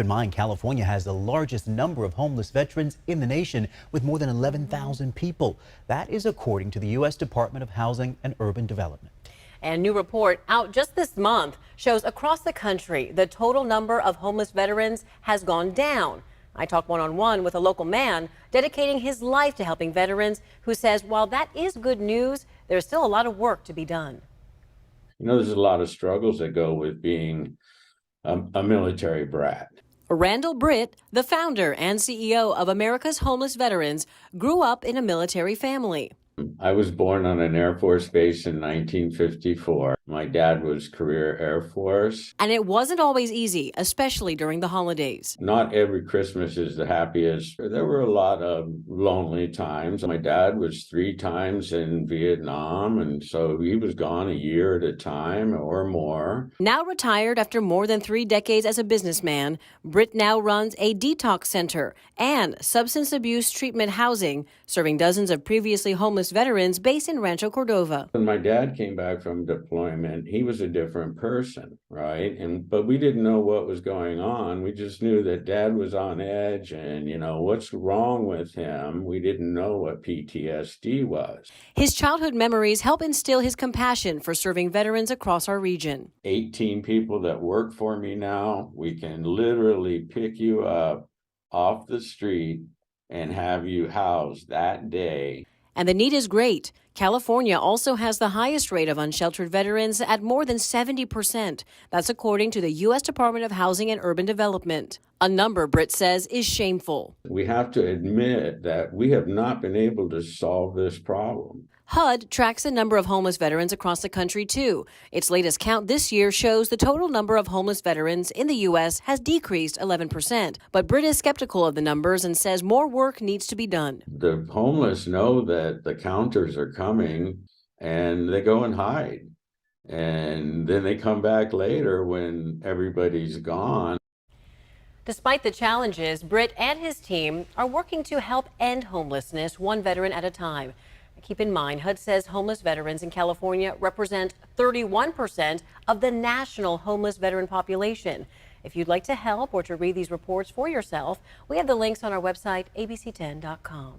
In mind, California has the largest number of homeless veterans in the nation with more than 11,000 people. That is according to the U.S. Department of Housing and Urban Development. A new report out just this month shows across the country the total number of homeless veterans has gone down. I talked one-on-one with a local man dedicating his life to helping veterans who says while that is good news, there's still a lot of work to be done. You know, there's a lot of struggles that go with being a military brat. Randall Britt, the founder and CEO of America's Homeless Veterans, grew up in a military family. I was born on an Air Force base in 1954. My dad was career Air Force. And it wasn't always easy, especially during the holidays. Not every Christmas is the happiest. There were a lot of lonely times. My dad was 3 times in Vietnam, and so he was gone a year at a time or more. Now retired after more than 3 decades as a businessman, Britt now runs a detox center and substance abuse treatment housing, serving dozens of previously homeless veterans based in Rancho-Cordova. When my dad came back from deployment, he was a different person, right? But we didn't know what was going on. We just knew that dad was on edge and, you know, what's wrong with him? We didn't know what PTSD was. His childhood memories help instill his compassion for serving veterans across our region. 18 people that work for me now, we can literally pick you up off the street and have you housed that day. And the need is great. California also has the highest rate of unsheltered veterans at more than 70%. That's according to the U.S. Department of Housing and Urban Development. A number, Britt says, is shameful. We have to admit that we have not been able to solve this problem. HUD tracks the number of homeless veterans across the country, too. Its latest count this year shows the total number of homeless veterans in the U.S. has decreased 11%. But Britt is skeptical of the numbers and says more work needs to be done. The homeless know that the counters are coming and they go and hide. And then they come back later when everybody's gone. Despite the challenges, Britt and his team are working to help end homelessness one veteran at a time. Keep in mind, HUD says homeless veterans in California represent 31% of the national homeless veteran population. If you'd like to help or to read these reports for yourself, we have the links on our website, abc10.com.